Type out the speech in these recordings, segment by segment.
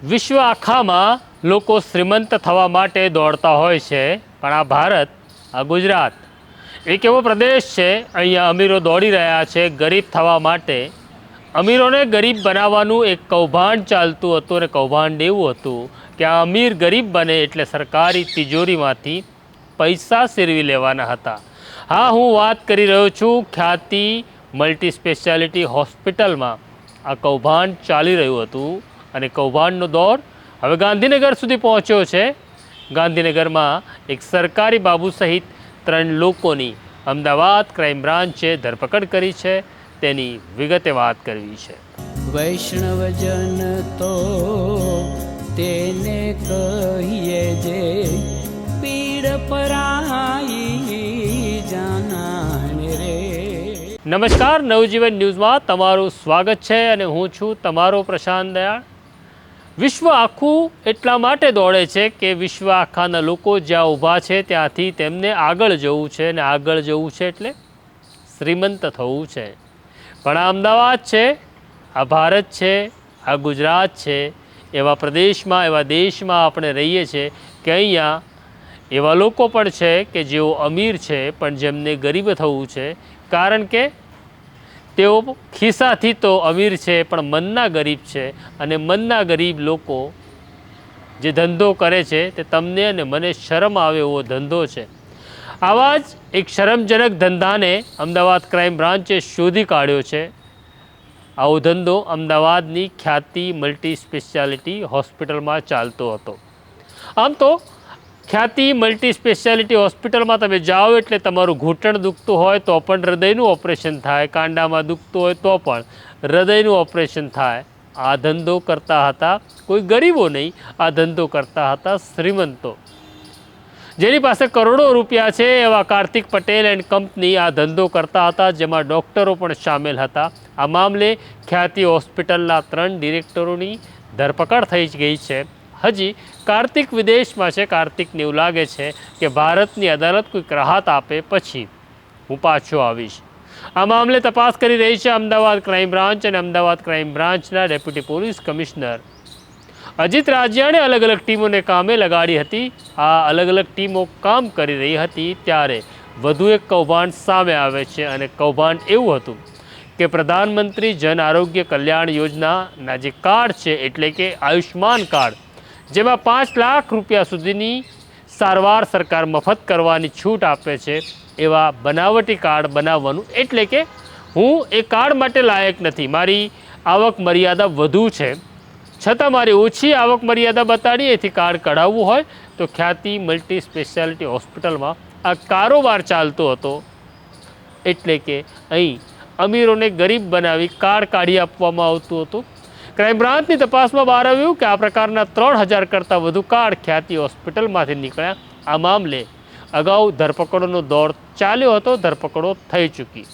વિશ્વ આખામાં લોકો શ્રીમંત થવા માટે દોડતા હોય છે, પણ આ ભારત, આ ગુજરાત એક એવો પ્રદેશ છે, અહીંયા અમીરો દોડી રહ્યા છે ગરીબ થવા માટે. અમીરોને ગરીબ બનાવવાનું એક કૌભાંડ ચાલતું હતું, અને કૌભાંડ એવું હતું કે આ અમીર ગરીબ બને એટલે સરકારી તિજોરીમાંથી પૈસા સેરવી લેવાના હતા. હા, હું વાત કરી રહ્યો છું ખ્યાતિ મલ્ટી સ્પેશિયાલિટી હોસ્પિટલમાં આ કૌભાંડ ચાલી રહ્યું હતું, અને કૌભાંડનો દોર હવે ગાંધીનગર સુધી પહોંચ્યો છે. ગાંધીનગરમાં એક સરકારી બાબુ સહિત 3 લોકોની અમદાવાદ ક્રાઇમ બ્રાન્ચે ધરપકડ કરી છે. તેની વિગતે વાત કરવી છે. વૈષ્ણવજન તો તેને કહીએ જે પીડ પરાઈ જાનાને રે. નમસ્કાર, નવજીવન ન્યૂઝમાં તમારું સ્વાગત છે, અને હું છું તમારો પ્રશાંત દયાળ. વિશ્વ આખું એટલા માટે દોડે છે કે વિશ્વ આખાના લોકો જ્યાં ઊભા છે ત્યાંથી તેમને આગળ જવું છે, અને આગળ જવું છે એટલે શ્રીમંત થવું છે. પણ આ અમદાવાદ છે, આ ભારત છે, આ ગુજરાત છે, એવા પ્રદેશમાં, એવા દેશમાં આપણે રહીએ છીએ કે અહીંયા એવા લોકો પણ છે કે જેઓ અમીર છે, પણ જેમને ગરીબ થવું છે. કારણ કે તેઓ ખિસ્સાથી તો અમીર છે, પણ મનના ગરીબ છે, અને મનના ગરીબ લોકો જે ધંધો કરે છે તે તમને અને મને શરમ આવે એવો ધંધો છે. આવા જ એક શરમજનક ધંધાને અમદાવાદ ક્રાઇમ બ્રાન્ચે શોધી કાઢ્યો છે. આવો ધંધો અમદાવાદની ખ્યાતિ મલ્ટી સ્પેશિયાલિટી હોસ્પિટલમાં ચાલતો હતો. આમ તો ખ્યાતિ મલ્ટી સ્પેશિયાલિટી હોસ્પિટલમાં તમે જાઓ એટલે તમારું ઘૂંટણ દુખતું હોય તો પણ હૃદયનું ઓપરેશન થાય, કાંડામાં દુખતું હોય તો પણ હૃદયનું ઓપરેશન થાય. આ ધંધો કરતા હતા કોઈ ગરીબો નહીં, આ ધંધો કરતા હતા શ્રીમંતો. જેની પાસે કરોડો રૂપિયા છે એવા કાર્તિક પટેલ એન્ડ કંપની આ ધંધો કરતા હતા, જેમાં ડૉક્ટરો પણ સામેલ હતા. આ મામલે ખ્યાતિ હોસ્પિટલના 3 ડિરેક્ટરોની ધરપકડ થઈ ગઈ છે. હજી કાર્તિક વિદેશમાં છે. કાર્તિકને એવું લાગે છે કે ભારતની અદાલત કોઈક રાહત આપે પછી હું પાછો આવીશ. આ મામલે તપાસ કરી રહી છે અમદાવાદ ક્રાઇમ બ્રાન્ચ, અને અમદાવાદ ક્રાઇમ બ્રાન્ચના ડેપ્યુટી પોલીસ કમિશનર અજીત રાજીયાણે અલગ અલગ ટીમોને કામે લગાડી હતી. આ અલગ અલગ ટીમો કામ કરી રહી હતી ત્યારે વધુ એક કૌભાંડ સામે આવે છે, અને કૌભાંડ એવું હતું કે પ્રધાનમંત્રી જન આરોગ્ય કલ્યાણ યોજનાના જે કાર્ડ છે, એટલે કે આયુષ્માન કાર્ડ, જેમાં 5 લાખ રૂપિયા સુધીની સારવાર સરકાર મફત કરવાની છૂટ આપે છે, એવા બનાવટી કાર્ડ બનાવવાનું. એટલે કે હું એ કાર્ડ માટે લાયક નથી, મારી આવક મર્યાદા વધુ છે, છતાં મારી ઓછી આવક મર્યાદા બતાડી એથી કાર્ડ કઢાવવું હોય તો ખ્યાતિ મલ્ટી સ્પેશિયાલિટી હોસ્પિટલમાં આ કારોબાર ચાલતો હતો. એટલે કે અહીં અમીરોને ગરીબ બનાવી કાર્ડ કાઢી આપવામાં આવતું હતું. ક્રાઇમ બ્રાન્ચની તપાસમાં બહાર આવ્યું કે આ પ્રકારના 3000 કરતાં વધુ કાર્ડ ખ્યાતિ હોસ્પિટલમાંથી નીકળ્યા. આ મામલે અગાઉ ધરપકડોનો દોર ચાલ્યો હતો, ધરપકડો થઈ ચૂકી.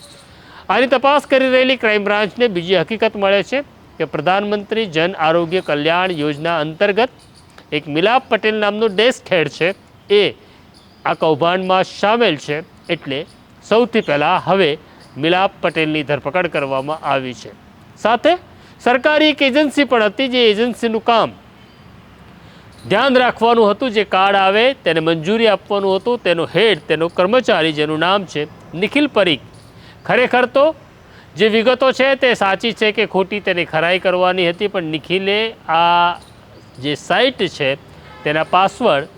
આની તપાસ કરી રહેલી ક્રાઇમ બ્રાન્ચને બીજી હકીકત મળે છે કે પ્રધાનમંત્રી જન આરોગ્ય કલ્યાણ યોજના અંતર્ગત એક મિલાપ પટેલ નામનો ડેસ્ક હેડ છે, એ આ કૌભાંડમાં સામેલ છે. એટલે સૌથી પહેલાં હવે મિલાપ પટેલની ધરપકડ કરવામાં આવી છે. સાથે સરકારી એક એજન્સી પણ હતી, જે એજન્સીનું કામ ધ્યાન રાખવાનું હતું. જે કાર્ડ આવે તેને મંજૂરી આપવાનું હતું. તેનો હેડ, તેનો કર્મચારી, જેનું નામ છે નિખિલ પરીખ. ખરેખર તો જે વિગતો છે તે સાચી છે કે ખોટી તેની ખરાઈ કરવાની હતી, પણ નિખિલે આ જે સાઇટ છે તેના પાસવર્ડ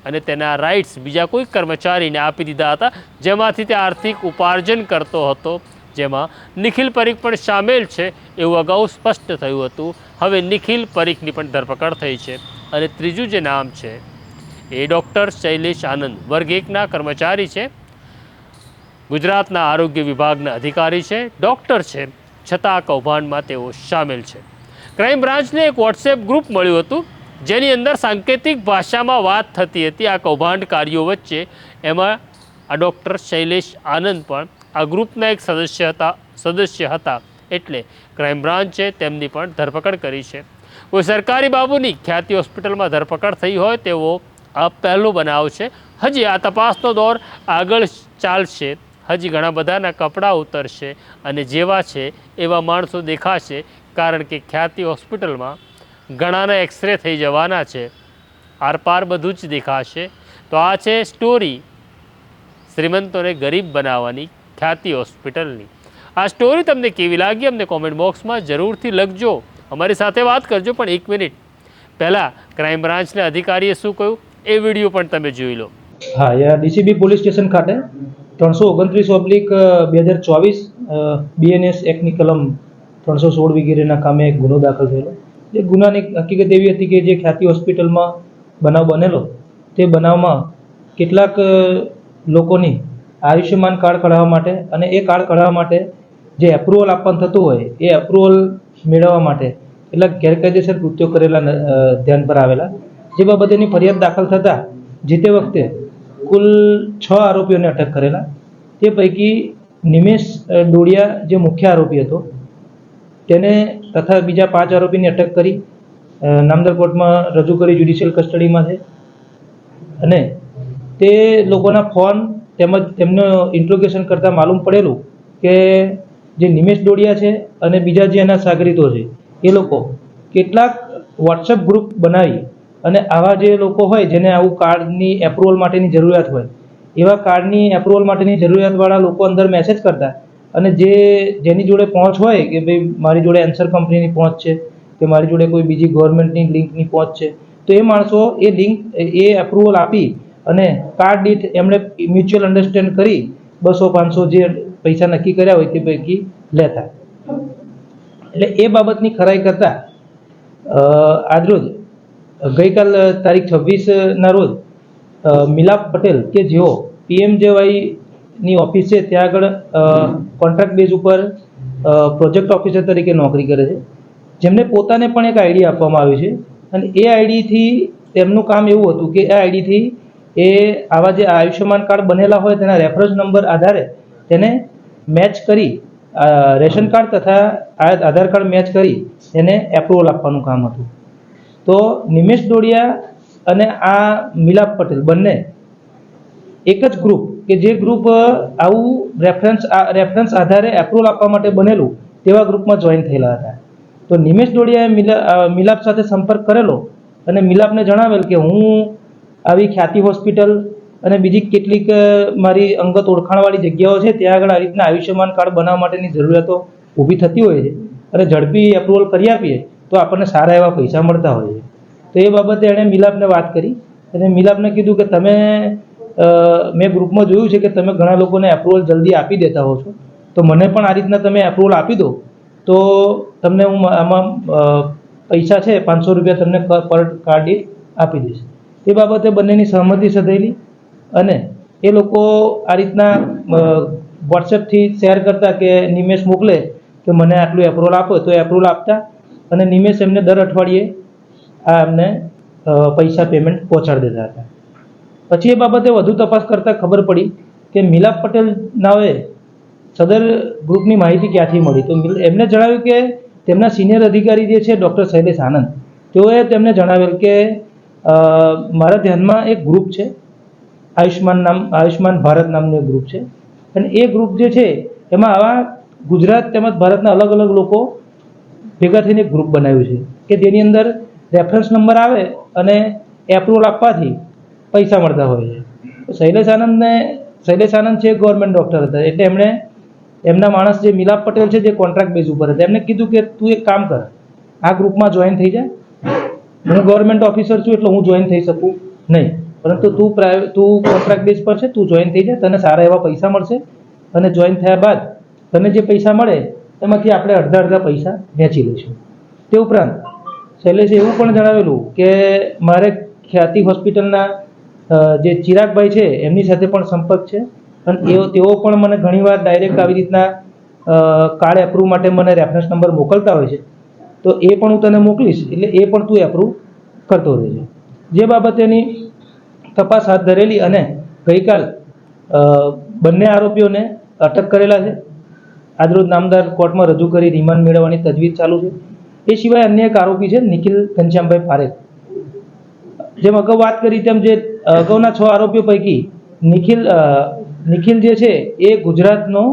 અને તેના રાઇટ્સ બીજા કોઈ કર્મચારીને આપી દીધા હતા, જેમાંથી તે આર્થિક ઉપાર્જન કરતો હતો, જેમાં નિખિલ પરીખ પણ સામેલ છે એવું અગાઉ સ્પષ્ટ થયું હતું. હવે નિખિલ પરીખની પણ ધરપકડ થઈ છે. અને ત્રીજું જે નામ છે એ ડૉક્ટર શૈલેષ આનંદ, વર્ગ 1ના કર્મચારી છે, ગુજરાતના આરોગ્ય વિભાગના અધિકારી છે, ડૉક્ટર છે, છતાં આ કૌભાંડમાં તેઓ સામેલ છે. ક્રાઇમ બ્રાન્ચને એક વોટ્સએપ ગ્રુપ મળ્યું હતું, જેની અંદર સાંકેતિક ભાષામાં વાત થતી હતી આ કૌભાંડકારીઓ વચ્ચે. એમાં આ ડૉક્ટર શૈલેષ આનંદ પણ આ ગ્રુપના એક સદસ્ય હતા. એટલે ક્રાઇમ બ્રાન્ચે તેમની પણ ધરપકડ કરી છે. કોઈ સરકારી બાબુની ખ્યાતિ હોસ્પિટલમાં ધરપકડ થઈ હોય તેવો આ પહેલો બનાવ છે. હજી આ તપાસનો દોર આગળ ચાલશે. હજી ઘણા બધાના કપડાં ઉતરશે, અને જેવા છે એવા માણસો દેખાશે. કારણ કે ખ્યાતિ હોસ્પિટલમાં ઘણાના એક્સરે થઈ જવાના છે, આરપાર બધું જ દેખાશે. તો આ છે સ્ટોરી શ્રીમંતોને ગરીબ બનાવવાની ખ્યાતિ હોસ્પિટલની. આ સ્ટોરી તમને કેવી લાગી અમને કોમેન્ટ બોક્સમાં જરૂરથી લખજો, અમારી સાથે વાત કરજો. પણ 1 મિનિટ પહેલાં ક્રાઇમ બ્રાન્ચના અધિકારીએ શું કહ્યું એ વિડીયો પણ તમે જોઈ લો. હા, યા ડીસીબી પોલીસ સ્ટેશન ખાતે 329/2024 બીએનએસ એક્ટની કલમ 316 વગેરેના કામે એક ગુનો દાખલ થયેલો. એ ગુનાની હકીકત એવી હતી કે જે ખ્યાતિ હોસ્પિટલમાં બનાવ બનેલો તે બનાવમાં કેટલાક લોકોની આયુષ્યમાન કાર્ડ કઢાવવા માટે અને એ કાર્ડ કઢાવવા માટે જે એપ્રુવલ આપવાનું થતું હોય એ એપ્રુવલ મેળવવા માટે કેટલાક ગેરકાયદેસર કૃત્યો કરેલા ધ્યાન પર આવેલા. જે બાબતેની ફરિયાદ દાખલ થતાં જે તે વખતે કુલ 6 આરોપીઓને અટક કરેલા. તે પૈકી નિમેશ ડોડિયા જે મુખ્ય આરોપી હતો તેને તથા બીજા 5 આરોપીની અટક કરી નામદાર કોર્ટમાં રજૂ કરી જ્યુડિશિયલ કસ્ટડીમાં છે. અને તે લોકોના ફોન તેમજ તેમનો ઇન્ટ્રોગેશન કરતાં માલુમ પડેલું કે જે નિમેશ ડોડિયા છે અને બીજા જે એના સાગરીતો છે એ લોકો કેટલાક વોટ્સએપ ગ્રુપ બનાવી અને આવા જે લોકો હોય જેને આવું કાર્ડની એપ્રુવલ માટેની જરૂરિયાત હોય એવા કાર્ડની એપ્રુવલ માટેની જરૂરિયાતવાળા લોકો અંદર મેસેજ કરતા અને જેની જોડે પહોંચ હોય કે ભાઈ મારી જોડે એન્સર કંપનીની પહોંચ છે કે મારી જોડે કોઈ બીજી ગવર્મેન્ટની લિંકની પહોંચ છે તો એ માણસો એ લિંક એ એપ્રુવલ આપી અને કાર્ડ દીઠ એમણે મ્યુચ્યુઅલ અન્ડરસ્ટેન્ડ કરી 200-500 જે પૈસા નક્કી કર્યા હોય તે પૈકી લેતા. એટલે એ બાબતની ખરાઈ કરતાં આજરોજ ગઈકાલ તારીખ 26ના રોજ મિલાપ પટેલ કે જેઓ PMJYની ઓફિસ છે ત્યાં આગળ કોન્ટ્રાક્ટ બેઝ ઉપર પ્રોજેક્ટ ઓફિસર તરીકે નોકરી કરે છે, જેમને પોતાને પણ એક આઈડી આપવામાં આવ્યું છે. અને એ આઈડીથી તેમનું કામ એવું હતું કે એ આઈડીથી એ આવા જે આયુષ્યમાન કાર્ડ બનેલા હોય તેના રેફરન્સ નંબર આધારે તેને મેચ કરી રેશન કાર્ડ તથા આધાર કાર્ડ મેચ કરી એને એપ્રુવલ આપવાનું કામ હતું. તો નિમેશ ડોડિયા અને આ મિલાપ પટેલ બંને એક જ ગ્રુપ કે જે ગ્રુપ આવું રેફરન્સ આધારે એપ્રુવલ આપવા માટે બનેલું તેવા ગ્રુપમાં જોઈન થયેલા હતા. તો નિમેશ ડોડિયાએ મિલાપ સાથે સંપર્ક કરેલો અને મિલાપને જણાવેલ કે હું આવી ખ્યાતિ હોસ્પિટલ અને બીજી કેટલીક મારી અંગત ઓળખાણવાળી જગ્યાઓ છે ત્યાં આગળ આ રીતના આયુષ્યમાન કાર્ડ બનાવવા માટેની જરૂરિયાતો ઊભી થતી હોય છે અને ઝડપી એપ્રુવલ કરી આપીએ તો આપણને સારા એવા પૈસા મળતા હોય છે. તો એ બાબતે એણે મિલાપને વાત કરી અને મિલાપને કીધું કે તમે મેં ગ્રુપમાં જોયું છે કે તમે ઘણા લોકોને એપ્રુવલ જલ્દી આપી દેતા હો છો, તો મને પણ આ રીતના તમે એપ્રુવલ આપી દો તો તમને હું આમાં પૈસા છે 500 રૂપિયા તમને પર કાર્ડ આપી દઈશ. એ બાબતે બંનેની સહમતિ સધાયેલી અને એ લોકો આ રીતના વોટ્સએપથી શેર કરતા કે નિમેશ મોકલે કે મને આટલું એપ્રુવલ આપો તો એપ્રુવલ આપતા અને નિમેશ એમને દર અઠવાડિયે આ એમને પૈસા પેમેન્ટ પહોંચાડી દેતા હતા. પછી એ બાબતે વધુ તપાસ કરતાં ખબર પડી કે મિલાપ પટેલ નાવે સદર ગ્રુપની માહિતી ક્યાંથી મળી. તો એમને જણાવ્યું કે તેમના સિનિયર અધિકારી જે છે ડૉક્ટર શૈલેષ આનંદ, તેઓએ તેમને જણાવેલ કે મારા ધ્યાનમાં એક ગ્રુપ છે આયુષ્માન ભારત નામનું એક ગ્રુપ છે અને એ ગ્રુપ જે છે એમાં આવા ગુજરાત તેમજ ભારતના અલગ અલગ લોકો ભેગા થઈને એક ગ્રુપ બનાવ્યું છે કે જેની અંદર રેફરન્સ નંબર આવે અને એપ્રુવલ આપવાથી પૈસા મળતા હોય છે. શૈલેષ આનંદ છે ગવર્મેન્ટ ડૉક્ટર હતા એટલે એમણે એમના માણસ જે મિલાપ પટેલ છે જે કોન્ટ્રાક્ટ બેઝ ઉપર હતા એમને કીધું કે તું એક કામ કર, આ ગ્રુપમાં જોઈન થઈ જા. હું ગવર્મેન્ટ ઓફિસર છું એટલે હું જોઈન થઈ શકું નહીં, પરંતુ તું કોન્ટ્રાક્ટ બેઝ પર છે, તું જોઈન થઈ જા, તને સારા એવા પૈસા મળશે અને જોઈન થયા બાદ તને જે પૈસા મળે એમાંથી આપણે અડધા પૈસા વહેંચી લઈશું. તે ઉપરાંત શૈલેષે એવું પણ જણાવેલું કે મારે ખ્યાતિ હોસ્પિટલના જે ચિરાગભાઈ છે એમની સાથે પણ સંપર્ક છે અને તેઓ પણ મને ઘણીવાર ડાયરેક્ટ આવી રીતના કાર્ડ એપ્રુવ માટે મને રેફરન્સ નંબર મોકલતા હોય છે, તો એ પણ હું તને મોકલીશ એટલે એ પણ તું એપ્રુવ કરતો રહેજો. જે બાબતેની તપાસ હાથ ધરેલી અને ગઈકાલ બંને આરોપીઓને અટક કરેલા છે. આજરોજ નામદાર કોર્ટમાં રજૂ કરી રિમાન્ડ મેળવવાની તજવીજ ચાલુ છે. એ સિવાય અન્ય એક આરોપી છે નિખિલ ઘનશ્યામભાઈ પારેખ. જેમ અગાઉ વાત કરી તેમ જે અગાઉના 6 આરોપીઓ પૈકી નિખિલ જે છે એ ગુજરાતનો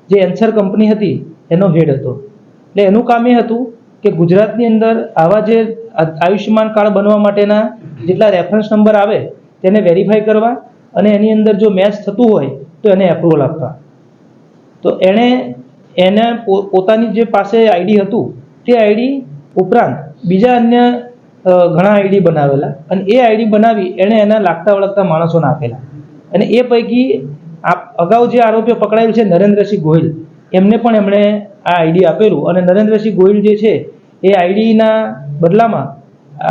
જે એન્સર કંપની હતી એનો હેડ હતો. એટલે એનું કામ એ હતું કે ગુજરાતની અંદર આવા જે આયુષ્યમાન કાર્ડ બનવા માટેના જેટલા રેફરન્સ નંબર આવે તેને વેરીફાઈ કરવા અને એની અંદર જો મેચ થતું હોય તો એને એપ્રુવલ આપવા. તો એને પોતાની જે પાસે આઈડી હતું તે આઈડી ઉપરાંત બીજા અન્ય ઘણા આઈડી બનાવેલા અને એ આઈડી બનાવી એણે એના લાગતા વળગતા માણસોને આપેલા. અને એ પૈકી અગાઉ જે આરોપીઓ પકડાયેલ છે નરેન્દ્રસિંહ ગોહિલ, એમને પણ એમણે આ આઈડી આપેલું અને નરેન્દ્રસિંહ ગોહિલ જે છે એ આઈડીના બદલામાં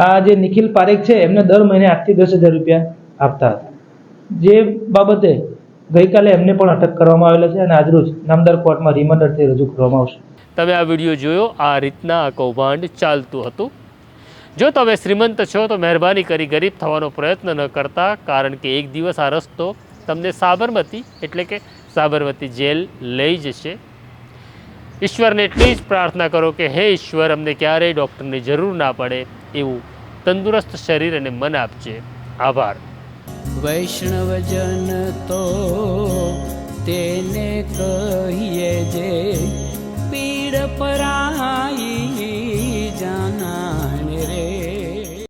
આ જે નિખિલ પારેખ છે એમને દર મહિને 8 થી 10,000 રૂપિયા આપતા હતા. જે બાબતે ગઈકાલે એમને પણ અટક કરવામાં આવેલા છે અને આજરોજ નામદાર કોર્ટમાં રિમાન્ડ અર્થે રજૂ કરવામાં આવશે. તમે આ વિડીયો જોયો, આ રીતના આ કૌભાંડ ચાલતું હતું. જો તમે શ્રીમંત છો તો મહેરબાની કરી ગરીબ થવાનો પ્રયત્ન ન કરતા, કારણ કે એક દિવસ આ રસ્તો તમને સાબરમતી એટલે કે સાબરમતી જેલ લઈ જશે. ઈશ્વરને એટલી જ પ્રાર્થના કરો કે હે ઈશ્વર, અમને ક્યારેય ડૉક્ટરની જરૂર ના પડે એવું તંદુરસ્ત શરીર અને મન આપજે. આભાર. વૈષ્ણવજન તો તેને કહીએ જે પીડ પરાઈ.